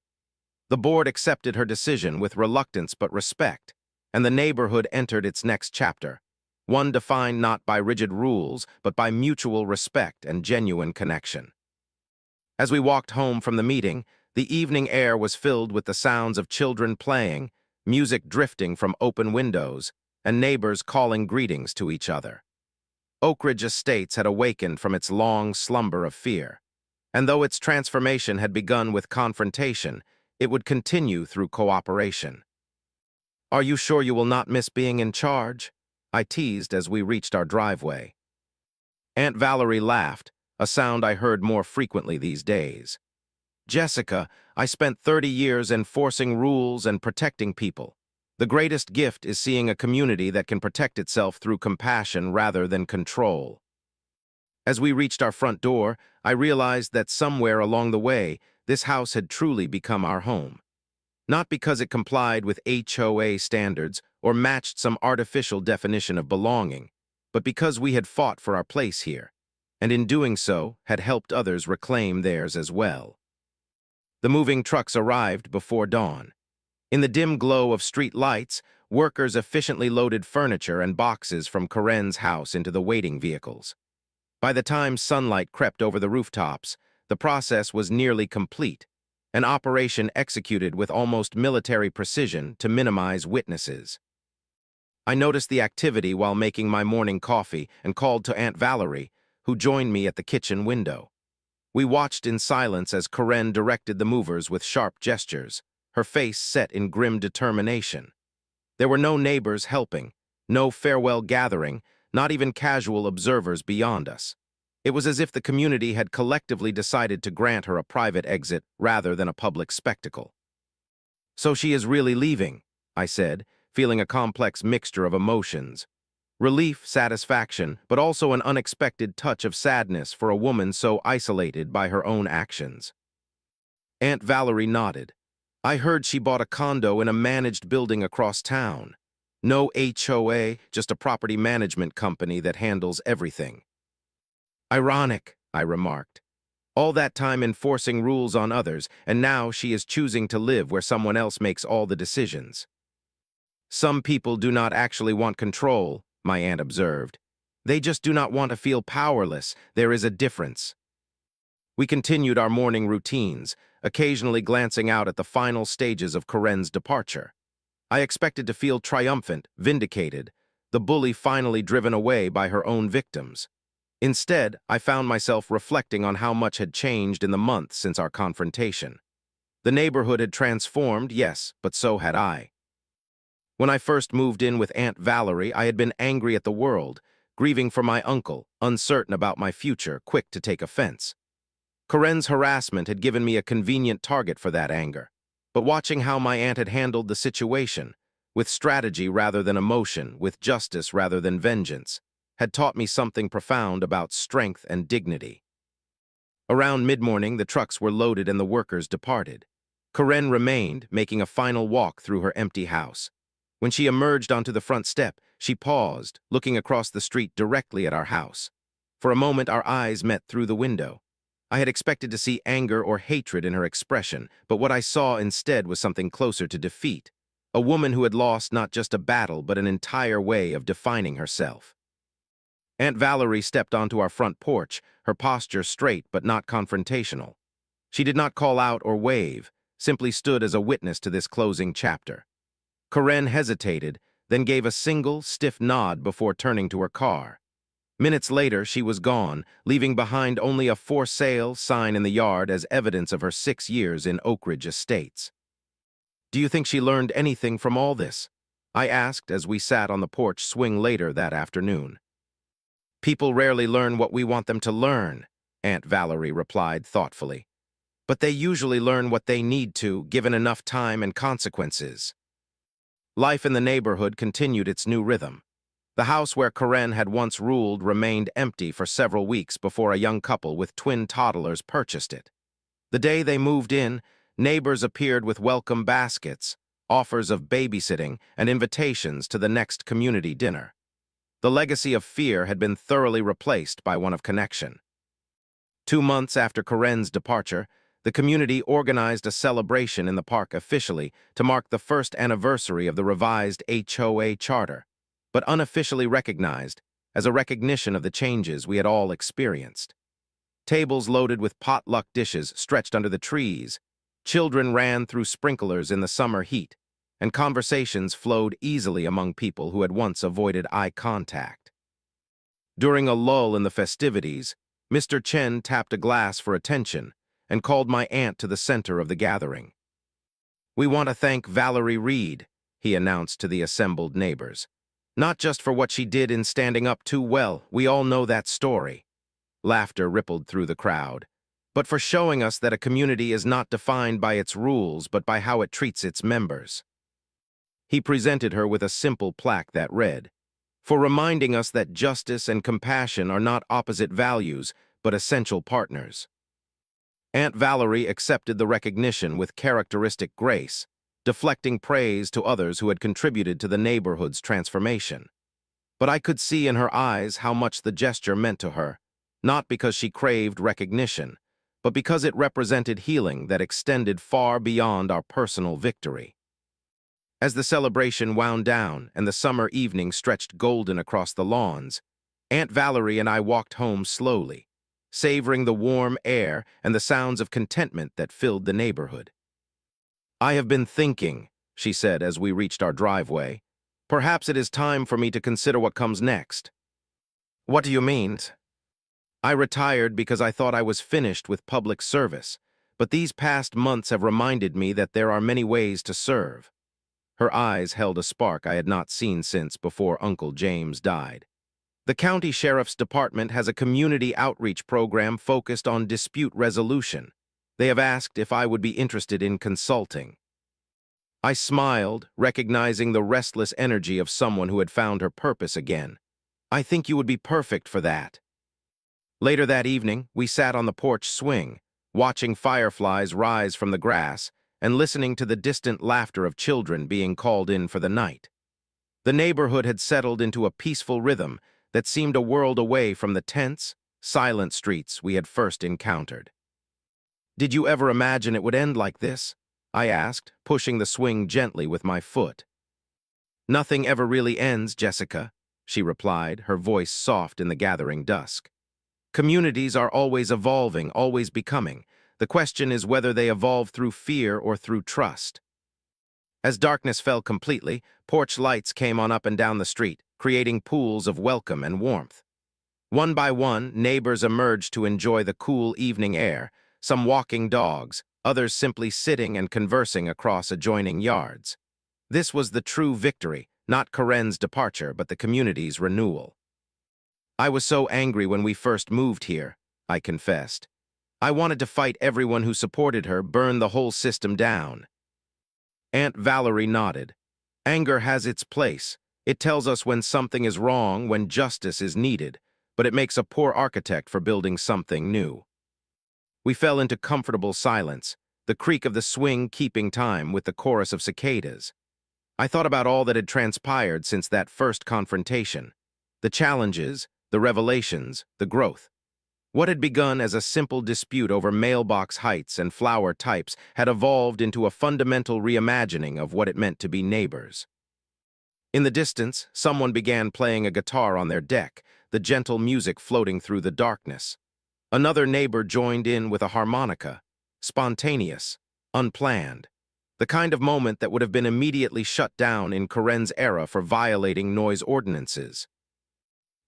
The board accepted her decision with reluctance but respect, and the neighborhood entered its next chapter, one defined not by rigid rules, but by mutual respect and genuine connection. As we walked home from the meeting, the evening air was filled with the sounds of children playing, music drifting from open windows, and neighbors calling greetings to each other. Oak Ridge Estates had awakened from its long slumber of fear, and though its transformation had begun with confrontation, it would continue through cooperation. Are you sure you will not miss being in charge? I teased as we reached our driveway. Aunt Valerie laughed, a sound I heard more frequently these days. Jessica, I spent 30 years enforcing rules and protecting people. The greatest gift is seeing a community that can protect itself through compassion rather than control. As we reached our front door, I realized that somewhere along the way, this house had truly become our home. Not because it complied with HOA standards or matched some artificial definition of belonging, but because we had fought for our place here, and in doing so, had helped others reclaim theirs as well. The moving trucks arrived before dawn. In the dim glow of street lights, workers efficiently loaded furniture and boxes from Karen's house into the waiting vehicles. By the time sunlight crept over the rooftops, the process was nearly complete, an operation executed with almost military precision to minimize witnesses. I noticed the activity while making my morning coffee and called to Aunt Valerie, who joined me at the kitchen window. We watched in silence as Karen directed the movers with sharp gestures, her face set in grim determination. There were no neighbors helping, no farewell gathering, not even casual observers beyond us. It was as if the community had collectively decided to grant her a private exit rather than a public spectacle. "So she is really leaving," I said, feeling a complex mixture of emotions. Relief, satisfaction, but also an unexpected touch of sadness for a woman so isolated by her own actions. Aunt Valerie nodded. "I heard she bought a condo in a managed building across town. No HOA, just a property management company that handles everything." "Ironic," I remarked. "All that time enforcing rules on others, and now she is choosing to live where someone else makes all the decisions." "Some people do not actually want control," my aunt observed. "They just do not want to feel powerless. There is a difference." We continued our morning routines, occasionally glancing out at the final stages of Karen's departure. I expected to feel triumphant, vindicated, the bully finally driven away by her own victims. Instead, I found myself reflecting on how much had changed in the months since our confrontation. The neighborhood had transformed, yes, but so had I. When I first moved in with Aunt Valerie, I had been angry at the world, grieving for my uncle, uncertain about my future, quick to take offense. Karen's harassment had given me a convenient target for that anger. But watching how my aunt had handled the situation, with strategy rather than emotion, with justice rather than vengeance, had taught me something profound about strength and dignity. Around mid-morning, the trucks were loaded and the workers departed. Karen remained, making a final walk through her empty house. When she emerged onto the front step, she paused, looking across the street directly at our house. For a moment, our eyes met through the window. I had expected to see anger or hatred in her expression, but what I saw instead was something closer to defeat. A woman who had lost not just a battle, but an entire way of defining herself. Aunt Valerie stepped onto our front porch, her posture straight but not confrontational. She did not call out or wave, simply stood as a witness to this closing chapter. Karen hesitated, then gave a single, stiff nod before turning to her car. Minutes later, she was gone, leaving behind only a "for sale" sign in the yard as evidence of her 6 years in Oak Ridge Estates. "Do you think she learned anything from all this?" I asked as we sat on the porch swing later that afternoon. "People rarely learn what we want them to learn," Aunt Valerie replied thoughtfully. "But they usually learn what they need to, given enough time and consequences." Life in the neighborhood continued its new rhythm. The house where Karen had once ruled remained empty for several weeks before a young couple with twin toddlers purchased it. The day they moved in, neighbors appeared with welcome baskets, offers of babysitting, and invitations to the next community dinner. The legacy of fear had been thoroughly replaced by one of connection. 2 months after Karen's departure, the community organized a celebration in the park officially to mark the first anniversary of the revised HOA charter, but unofficially recognized as a recognition of the changes we had all experienced. Tables loaded with potluck dishes stretched under the trees, children ran through sprinklers in the summer heat, and conversations flowed easily among people who had once avoided eye contact. During a lull in the festivities, Mr. Chen tapped a glass for attention and called my aunt to the center of the gathering. "We want to thank Valerie Reed," he announced to the assembled neighbors. Not just for what she did in standing up too well, we all know that story. Laughter rippled through the crowd. But for showing us that a community is not defined by its rules, but by how it treats its members. He presented her with a simple plaque that read, "For reminding us that justice and compassion are not opposite values, but essential partners." Aunt Valerie accepted the recognition with characteristic grace, deflecting praise to others who had contributed to the neighborhood's transformation. But I could see in her eyes how much the gesture meant to her, not because she craved recognition, but because it represented healing that extended far beyond our personal victory. As the celebration wound down and the summer evening stretched golden across the lawns, Aunt Valerie and I walked home slowly, savoring the warm air and the sounds of contentment that filled the neighborhood. "I have been thinking," she said as we reached our driveway. "Perhaps it is time for me to consider what comes next." "What do you mean?" "I retired because I thought I was finished with public service, but these past months have reminded me that there are many ways to serve." Her eyes held a spark I had not seen since before Uncle James died. "The county sheriff's department has a community outreach program focused on dispute resolution. They have asked if I would be interested in consulting." I smiled, recognizing the restless energy of someone who had found her purpose again. "I think you would be perfect for that." Later that evening, we sat on the porch swing, watching fireflies rise from the grass and listening to the distant laughter of children being called in for the night. The neighborhood had settled into a peaceful rhythm that seemed a world away from the tense, silent streets we had first encountered. "Did you ever imagine it would end like this?" I asked, pushing the swing gently with my foot. "Nothing ever really ends, Jessica," she replied, her voice soft in the gathering dusk. "Communities are always evolving, always becoming. The question is whether they evolve through fear or through trust." As darkness fell completely, porch lights came on up and down the street, creating pools of welcome and warmth. One by one, neighbors emerged to enjoy the cool evening air, some walking dogs, others simply sitting and conversing across adjoining yards. This was the true victory, not Karen's departure, but the community's renewal. "I was so angry when we first moved here," I confessed. "I wanted to fight everyone who supported her, burn the whole system down." Aunt Valerie nodded. "Anger has its place. It tells us when something is wrong, when justice is needed, but it makes a poor architect for building something new." We fell into comfortable silence, the creak of the swing keeping time with the chorus of cicadas. I thought about all that had transpired since that first confrontation. The challenges, the revelations, the growth. What had begun as a simple dispute over mailbox heights and flower types had evolved into a fundamental reimagining of what it meant to be neighbors. In the distance, someone began playing a guitar on their deck, the gentle music floating through the darkness. Another neighbor joined in with a harmonica, spontaneous, unplanned, the kind of moment that would have been immediately shut down in Karen's era for violating noise ordinances.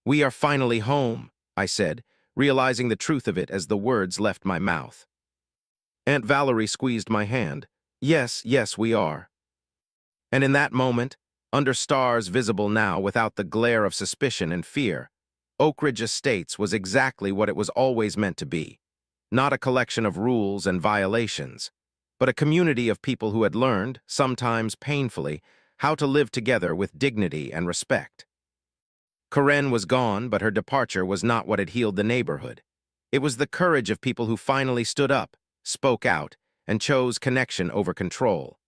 "We are finally home," I said, realizing the truth of it as the words left my mouth. Aunt Valerie squeezed my hand. "Yes, yes, we are." And in that moment, under stars visible now without the glare of suspicion and fear, Oak Ridge Estates was exactly what it was always meant to be. Not a collection of rules and violations, but a community of people who had learned, sometimes painfully, how to live together with dignity and respect. Karen was gone, but her departure was not what had healed the neighborhood. It was the courage of people who finally stood up, spoke out, and chose connection over control.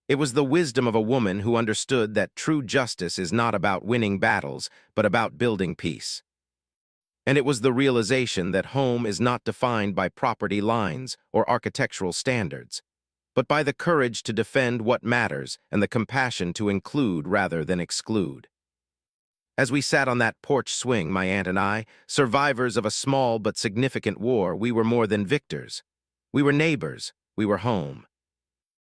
It was the wisdom of a woman who understood that true justice is not about winning battles, but about building peace. And it was the realization that home is not defined by property lines or architectural standards, but by the courage to defend what matters and the compassion to include rather than exclude. As we sat on that porch swing, my aunt and I, survivors of a small but significant war, we were more than victors. We were neighbors. We were home.